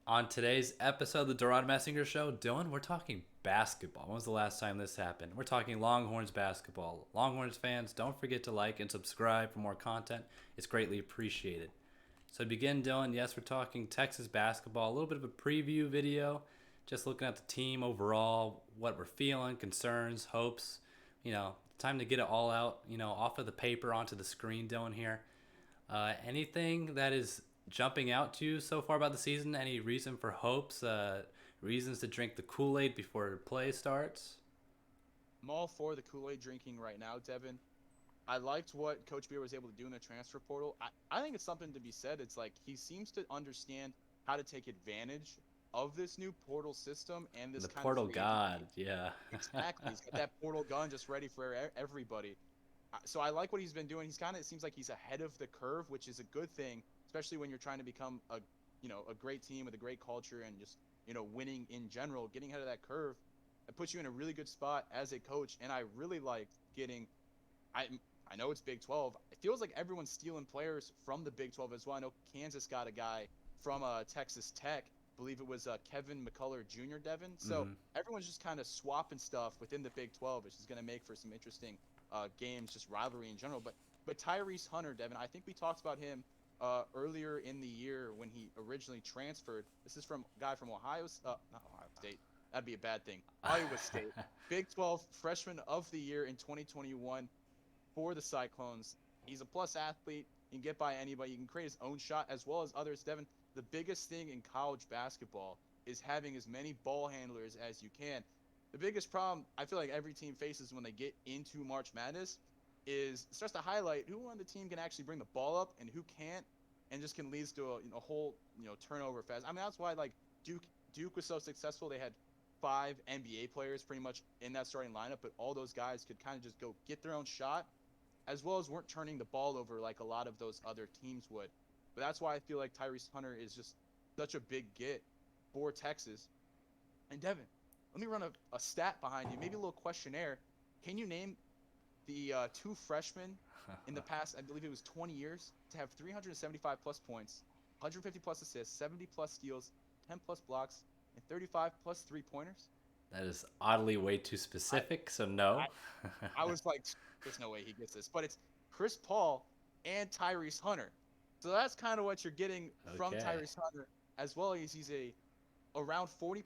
On today's episode of the DeRaud-Messinger Show, Dylan, we're talking basketball. When was the last time this happened? We're talking Longhorns basketball. Longhorns fans, don't forget to like and subscribe for more content. It's greatly appreciated. So to begin, Dylan, yes, we're talking Texas basketball. A little bit of a preview video, just looking at the team overall, what we're feeling, concerns, hopes. Time to get it all out, off of the paper onto the screen, Dylan, here. Anything that is jumping out to you so far about the season? Any reason for hopes? Reasons to drink the Kool-Aid before play starts? I'm all for the Kool-Aid drinking right now, Devon. I liked what Coach Beer was able to do in the transfer portal. I think it's something to be said. It's like he seems to understand how to take advantage of this new portal system and this The kind of portal free agency. god, yeah. Exactly. He's got that portal gun just ready for everybody. So I like what he's been doing. It seems like he's ahead of the curve, which is a good thing, especially when you're trying to become a great team with a great culture and just, winning in general. Getting ahead of that curve, it puts you in a really good spot as a coach. And I really like getting, I I know it's Big 12. It feels like everyone's stealing players from the Big 12 as well. I know Kansas got a guy from Texas Tech. I believe it was Kevin McCullough Jr. Devon. So hmm everyone's just kind of swapping stuff within the Big 12, which is going to make for some interesting games, just rivalry in general. But Tyrese Hunter, Devon, I think we talked about him earlier in the year when he originally transferred. This is from a guy from not Ohio State. That'd be a bad thing. Iowa State. Big 12 Freshman of the Year in 2021 for the Cyclones. He's a plus athlete. He can get by anybody. He can create his own shot as well as others. Devin, the biggest thing in college basketball is having as many ball handlers as you can. The biggest problem I feel like every team faces when they get into March Madness is it starts to highlight who on the team can actually bring the ball up and who can't, and just can lead to a whole turnover fest. I mean, that's why like Duke was so successful. They had 5 NBA players pretty much in that starting lineup, but all those guys could kind of just go get their own shot as well as weren't turning the ball over like a lot of those other teams would. But that's why I feel like Tyrese Hunter is just such a big get for Texas. And Devin, let me run a stat behind you, maybe a little questionnaire. Can you name the 2 freshmen in the past, I believe it was 20 years, to have 375 plus points, 150 plus assists, 70 plus steals, 10 plus blocks, and 35 plus 3 pointers? That is oddly way too I, specific, so no. I, I was like, there's no way he gets this. But it's Chris Paul and Tyrese Hunter. So that's kind of what you're getting from Okay. Tyrese Hunter, as well as he's a around 40%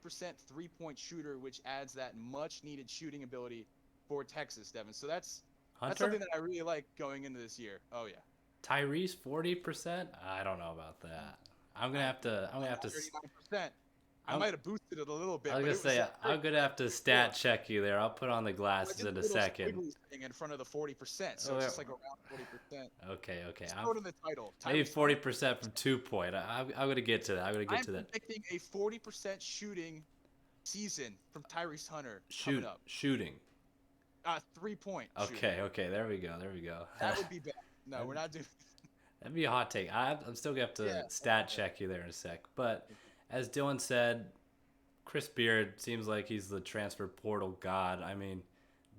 3-point shooter, which adds that much needed shooting ability for Texas, Devin. So that's something Hunter? that I really like going into this year. Oh yeah. Tyrese 40%? I don't know about that. I'm gonna I have to. I'm gonna I'm have to. at 39%. I I'm, might have boosted it a little I bit, was but gonna it was say like I'm gonna have to yeah. stat check you there. I'll put on the I glasses did in the a little second. squiggly thing in front of the 40%, so it's just like around 40%. Okay, okay. Just I'm throw it in the title. maybe Tyrese Hunter. 40% from 2 point. I'm gonna get to that. I'm gonna get I'm to that. predicting a 40% shooting season from Tyrese Hunter coming Shoot, up. shooting. 3-point shooting. Okay, okay. There we go. There we go. That would be bad. No, we're that'd, not doing. that'd be a hot take. I'm still gonna have Yeah. to stat check you there in a sec. But as Dylan said, Chris Beard seems like he's the transfer portal god. I mean,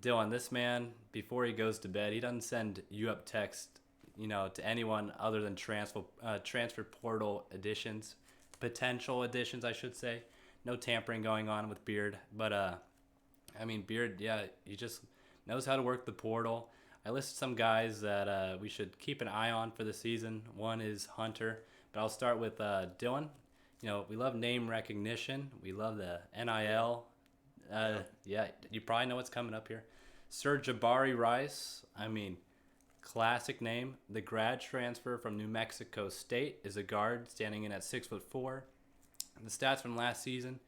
Dylan, this man, before he goes to bed, he doesn't send you up text, to anyone other than transfer portal additions, potential additions, I should say. No tampering going on with Beard, but I mean, Beard, yeah, he just knows how to work the portal. I listed some guys that we should keep an eye on for the season. One is Hunter, but I'll start with Dylan. We love name recognition. We love the Yeah. NIL. Yep. Yeah, you probably know what's coming up here. Sir Jabari Rice. I mean, classic name. The grad transfer from New Mexico State is a guard standing in at 6'4". The stats from last season: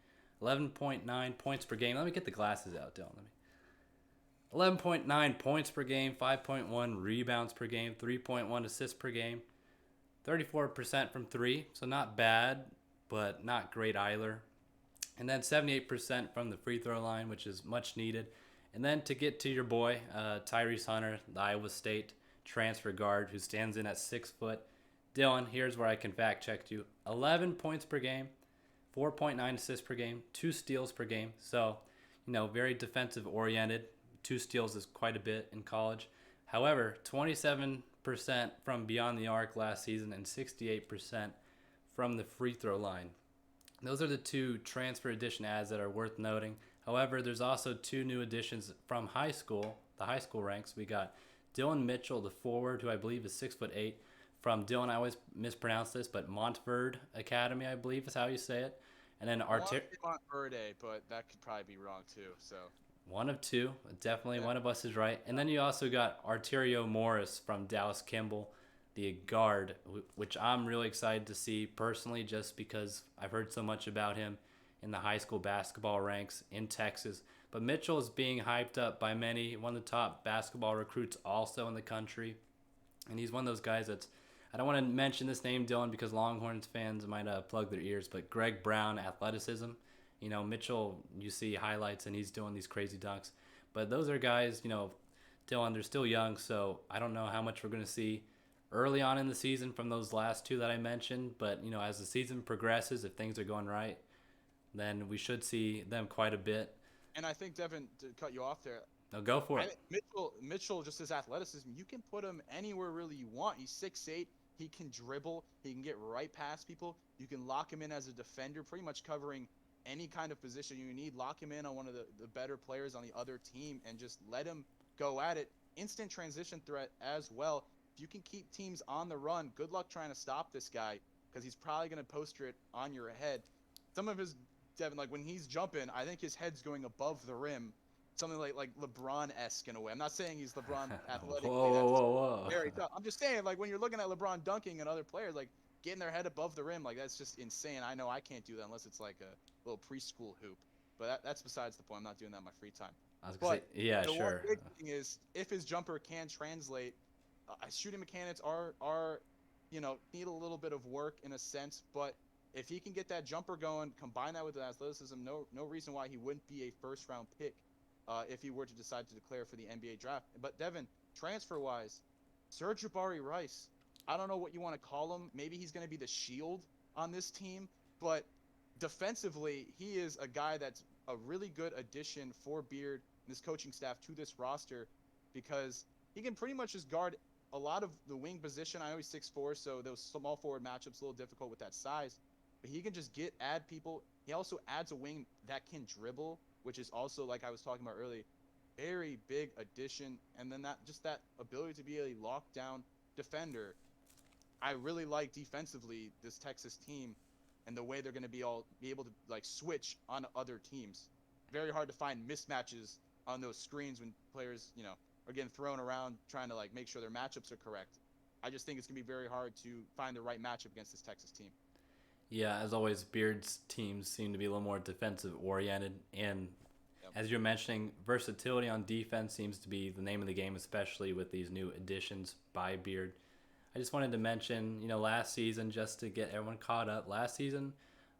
11.9 points per game. Let me get the glasses out, Dylan. Let me. 11.9 points per game, 5.1 rebounds per game, 3.1 assists per game, 34% from three, so not bad, but not great either. And then 78% from the free throw line, which is much needed. And then to get to your boy, Tyrese Hunter, the Iowa State transfer guard who stands in at 6 foot. Dylan, here's where I can fact check you: 11 points per game, 4.9 assists per game, 2 steals per game. So, very defensive oriented. 2 steals is quite a bit in college. However, 27% from beyond the arc last season and 68% from the free throw line. Those are the two transfer edition ads that are worth noting. However, there's also two new additions from high school, the high school ranks. We got Dylan Mitchell, the forward, who I believe is 6'8", from Dylan. I always mispronounce this, but Montverde Academy, I believe is how you say it. And then I want to say Montverde, but that could probably be wrong too. So one of two, definitely one of us is right. And then you also got Arterio Morris from Dallas Kimball, the guard, which I'm really excited to see personally, just because I've heard so much about him in the high school basketball ranks in Texas. But Mitchell is being hyped up by many, one of the top basketball recruits also in the country. And he's one of those guys that's, I don't want to mention this name, Dylan, because Longhorns fans might plug their ears, but Greg Brown athleticism. You know, Mitchell, you see highlights and he's doing these crazy dunks. But those are guys, you know, Dylan, they're still young, so I don't know how much we're going to see early on in the season from those last two that I mentioned. But, you know, as the season progresses, if things are going right, then we should see them quite a bit. And I think, Devin, to cut you off there, No, go for it. Mitchell, just his athleticism, you can put him anywhere really you want. He's 6'8". He can dribble. He can get right past people. You can lock him in as a defender, pretty much covering any kind of position you need. Lock him in on one of the better players on the other team and just let him go at it. Instant transition threat as well. If you can keep teams on the run, good luck trying to stop this guy because he's probably going to poster it on your head. Some of his, Devin, like when he's jumping, I think his head's going above the rim. Something like LeBron-esque in a way. I'm not saying he's LeBron athletically. Whoa. Very tough. I'm just saying, like, when you're looking at LeBron dunking and other players, like, getting their head above the rim, like, that's just insane. I know I can't do that unless it's like a little preschool hoop. But that's besides the point. I'm not doing that in my free time. I was going to say, yeah, the sure. one big thing is, if his jumper can translate, shooting mechanics are, you know, need a little bit of work in a sense. But if he can get that jumper going, combine that with the athleticism, no reason why he wouldn't be a first-round pick. If he were to decide to declare for the NBA draft. But Devin, transfer-wise, Serge Jabari Rice, I don't know what you want to call him. Maybe he's going to be the shield on this team. But defensively, he is a guy that's a really good addition for Beard and his coaching staff to this roster because he can pretty much just guard a lot of the wing position. I know he's 6'4", so those small forward matchups a little difficult with that size. But he can just add people. He also adds a wing that can dribble, which is also, like I was talking about earlier, very big addition. And then that ability to be a lockdown defender. I really like defensively this Texas team and the way they're going to be able to like switch on other teams. Very hard to find mismatches on those screens when players, you know, are getting thrown around trying to like make sure their matchups are correct. I just think it's going to be very hard to find the right matchup against this Texas team. Yeah, as always, Beard's teams seem to be a little more defensive oriented, and as you're mentioning, versatility on defense seems to be the name of the game, especially with these new additions by Beard. I just wanted to mention, you know, last season, just to get everyone caught up, last season,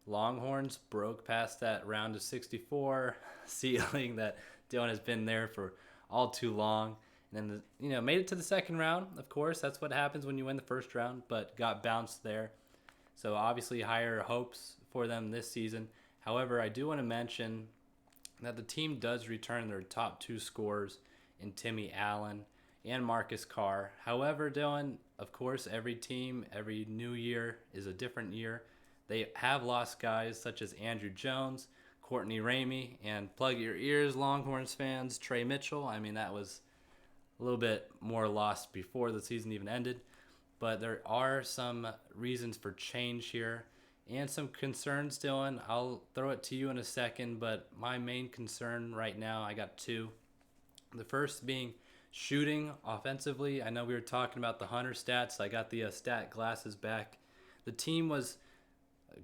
Longhorns broke past that round of 64 ceiling that Dylan has been there for all too long. And then, made it to the second round, of course. That's what happens when you win the first round, but got bounced there. So obviously higher hopes for them this season. However, I do want to mention that the team does return their top two scorers in Timmy Allen and Marcus Carr. However, Dylan, of course, every team, every new year is a different year. They have lost guys such as Andrew Jones, Courtney Ramey, and plug your ears, Longhorns fans, Trey Mitchell. I mean, that was a little bit more lost before the season even ended. But there are some reasons for change here and some concerns, Dylan. I'll throw it to you in a second, but my main concern right now, I got two. The first being shooting offensively. I know we were talking about the Hunter stats. I got the stat glasses back. The team was,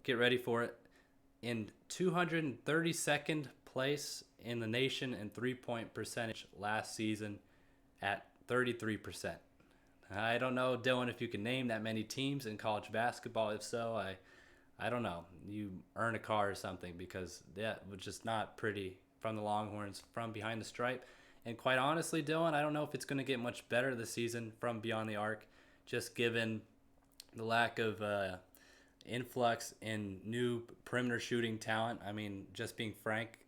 get ready for it, in 232nd place in the nation in three-point percentage last season at 33%. I don't know, Dylan, if you can name that many teams in college basketball. If so, I don't know. You earn a car or something, because that was just not pretty from the Longhorns from behind the stripe. And quite honestly, Dylan, I don't know if it's going to get much better this season from beyond the arc, just given the lack of influx in new perimeter shooting talent. I mean, just being frank,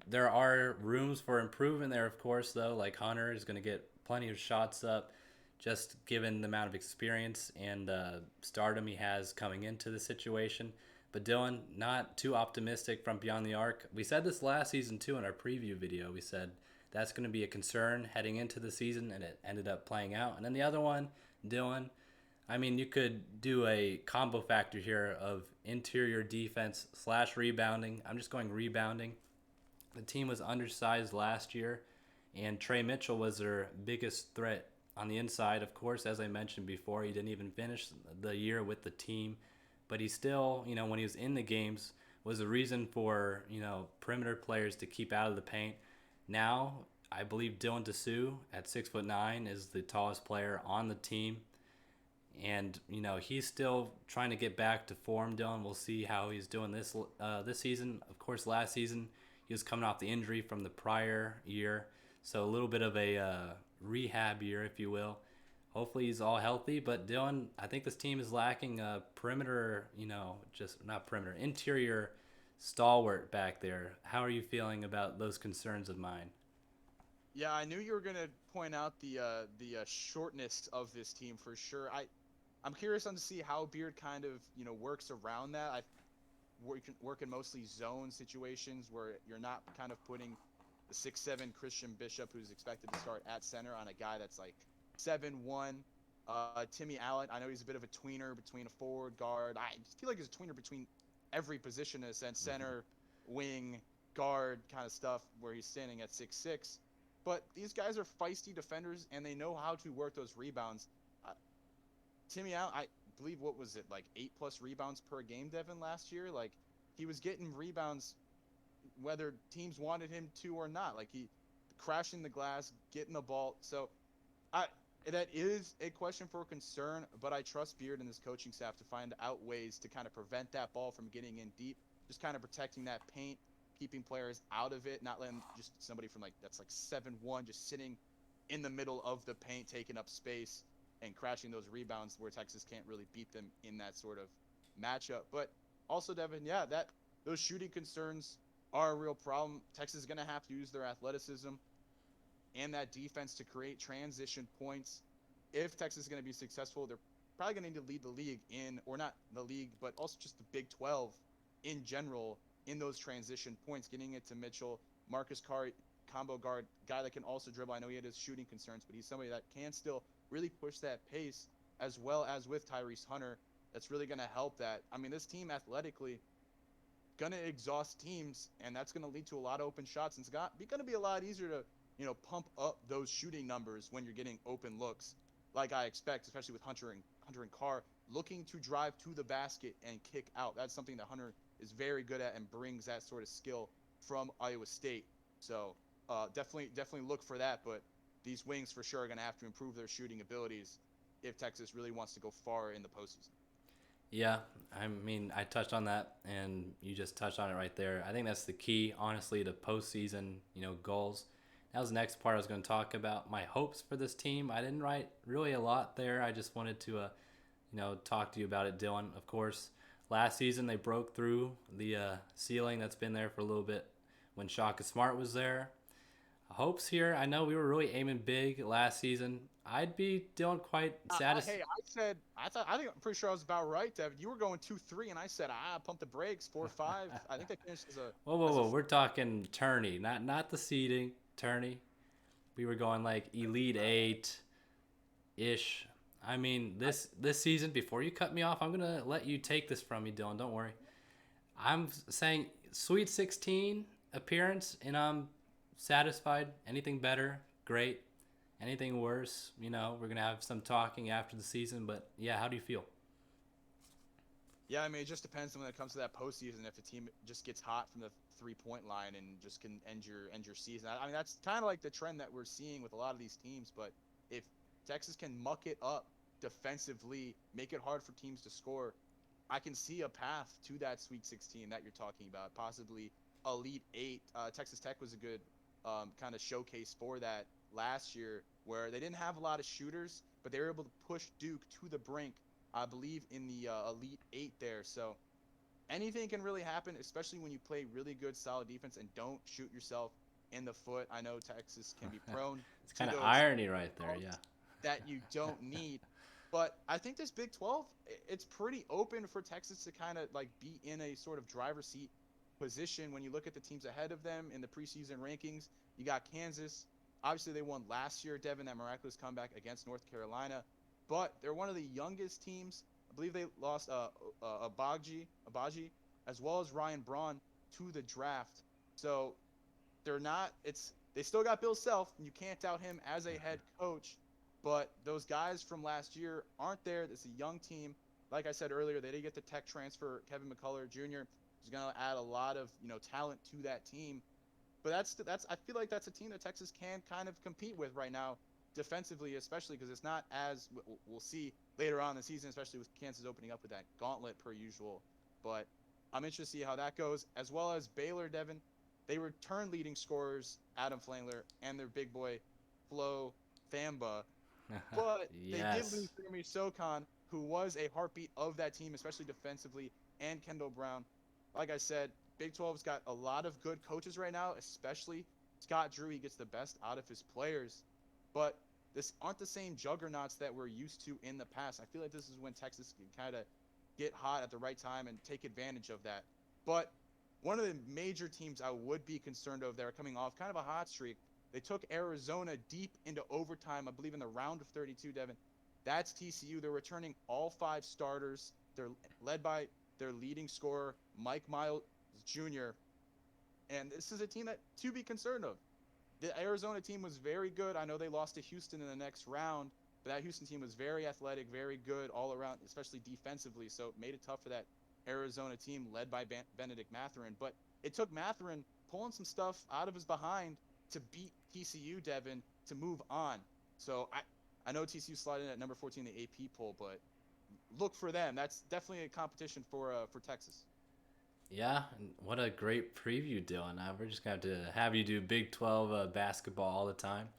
there are rooms for improvement there, of course, though. Like Hunter is going to get plenty of shots up, just given the amount of experience and stardom he has coming into the situation. But Dylan, not too optimistic from beyond the arc. We said this last season too in our preview video. We said that's going to be a concern heading into the season, and it ended up playing out. And then the other one, Dylan, I mean, you could do a combo factor here of interior defense / rebounding. I'm just going rebounding. The team was undersized last year, and Trey Mitchell was their biggest threat on the inside. Of course, as I mentioned before, he didn't even finish the year with the team, but he still, when he was in the games, was a reason for, perimeter players to keep out of the paint. Now, I believe Dylan Dessou at 6'9" is the tallest player on the team. And, he's still trying to get back to form, Dylan. We'll see how he's doing this season. Of course, last season, he was coming off the injury from the prior year. So a little bit of a rehab year, if you will. Hopefully he's all healthy. But, Dylan, I think this team is lacking a perimeter, interior stalwart back there. How are you feeling about those concerns of mine? Yeah, I knew you were gonna point out the shortness of this team for sure. I'm curious on to see how Beard kind of works around that. I work in mostly zone situations where you're not kind of putting the 6'7" Christian Bishop, who's expected to start at center, on a guy that's like 7'1". Timmy Allen, I know he's a bit of a tweener between a forward guard. I just feel like he's a tweener between every position in a sense, center, wing, guard kind of stuff, where he's standing at 6'6". But these guys are feisty defenders, and they know how to work those rebounds. Timmy Allen, I believe, what was it, like 8+ rebounds per game, Devon, last year? Like, he was getting rebounds whether teams wanted him to or not. Like, he crashing the glass, getting the ball. So that is a question for concern, but I trust Beard and his coaching staff to find out ways to kind of prevent that ball from getting in deep, just kind of protecting that paint, keeping players out of it, not letting just somebody from that's like 7'1" just sitting in the middle of the paint, taking up space and crashing those rebounds where Texas can't really beat them in that sort of matchup. But also, Devin, yeah, those shooting concerns are a real problem. Texas is going to have to use their athleticism and that defense to create transition points. If Texas is going to be successful, they're probably going to need to lead the league or not the league, but also just the Big 12 in general in those transition points, getting it to Mitchell, Marcus Carr, combo guard, guy that can also dribble. I know he had his shooting concerns, but he's somebody that can still really push that pace, as well as with Tyrese Hunter. That's really going to help that. I mean, this team athletically going to exhaust teams, and that's going to lead to a lot of open shots. And it's going to be a lot easier to, pump up those shooting numbers when you're getting open looks, like I expect, especially with Hunter and Carr looking to drive to the basket and kick out. That's something that Hunter is very good at and brings that sort of skill from Iowa State. So definitely look for that. But these wings for sure are going to have to improve their shooting abilities if Texas really wants to go far in the postseason. Yeah, I mean, I touched on that, and you just touched on it right there. I think that's the key, honestly, to postseason, goals. That was the next part I was going to talk about. My hopes for this team. I didn't write really a lot there. I just wanted to, talk to you about it, Dylan. Of course, last season they broke through the ceiling that's been there for a little bit when Shaka Smart was there. Hopes here. I know we were really aiming big last season. I'd be Dylan quite satisfied. Hey, I think I'm pretty sure I was about right, Devin. You were going 2-3, and I said, pump the brakes, 4-5. I think that finished as a. Whoa! We're talking tourney, not the seeding. Tourney. We were going like Elite 8 ish. I mean, this season, before you cut me off, I'm gonna let you take this from me, Dylan. Don't worry. I'm saying Sweet 16 appearance, and I'm satisfied. Anything better, great. Anything worse, we're going to have some talking after the season. But, yeah, how do you feel? Yeah, I mean, it just depends on when it comes to that postseason. If the team just gets hot from the three-point line and just can end your season. I mean, that's kind of like the trend that we're seeing with a lot of these teams. But if Texas can muck it up defensively, make it hard for teams to score, I can see a path to that Sweet 16 that you're talking about, possibly Elite 8. Texas Tech was a good kind of showcase for that last year, where they didn't have a lot of shooters, but they were able to push Duke to the brink, I believe, in the Elite 8 there. So anything can really happen, especially when you play really good, solid defense and don't shoot yourself in the foot. I know Texas can be prone It's to kind of those irony right there, yeah. that you don't need. But I think this Big 12, it's pretty open for Texas to kind of like be in a sort of driver's seat position when you look at the teams ahead of them in the preseason rankings. You got Kansas. Obviously, they won last year, Devon, that miraculous comeback against North Carolina. But they're one of the youngest teams. I believe they lost Abaji, as well as Ryan Braun to the draft. So they're not. They still got Bill Self, and you can't doubt him as a head coach. But those guys from last year aren't there. It's a young team. Like I said earlier, they did get the tech transfer. Kevin McCullough Jr. is going to add a lot of talent to that team. But that's I feel like that's a team that Texas can kind of compete with right now, defensively, especially because it's not as we'll see later on in the season, especially with Kansas opening up with that gauntlet per usual. But I'm interested to see how that goes, as well as Baylor, Devon. They return leading scorers Adam Flangler and their big boy Flo Thamba, but they did Yes. lose Jeremy Socon, who was a heartbeat of that team, especially defensively, and Kendall Brown. Like I said, Big 12's got a lot of good coaches right now, especially Scott Drew. He gets the best out of his players, but this aren't the same juggernauts that we're used to in the past. I feel like this is when Texas can kind of get hot at the right time and take advantage of that. But one of the major teams I would be concerned of, they're coming off kind of a hot streak. They took Arizona deep into overtime, I believe in the round of 32, Devon. That's TCU. They're returning all 5 starters. They're led by their leading scorer, Mike Miles Jr. And this is a team that to be concerned of. The Arizona team was very good. I know they lost to Houston in the next round, but that Houston team was very athletic, very good all around, especially defensively. So it made it tough for that Arizona team led by Benedict Mathurin. But it took Mathurin pulling some stuff out of his behind to beat TCU, Devon, to move on. So I know TCU slid in at number 14 in the AP poll, but look for them. That's definitely a competition for Texas. Yeah, and what a great preview, Dylan. We're just going to have you do Big 12 basketball all the time.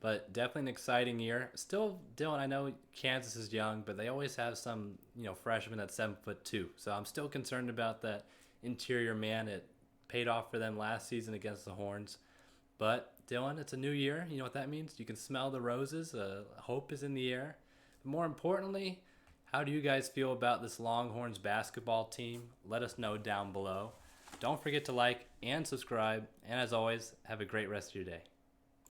But definitely an exciting year. Still, Dylan, I know Kansas is young, but they always have some, freshmen that's 7'2". So I'm still concerned about that interior man. It paid off for them last season against the Horns. But Dylan, it's a new year. You know what that means? You can smell the roses. Hope is in the air. But more importantly, how do you guys feel about this Longhorns basketball team? Let us know down below. Don't forget to like and subscribe. And as always, have a great rest of your day.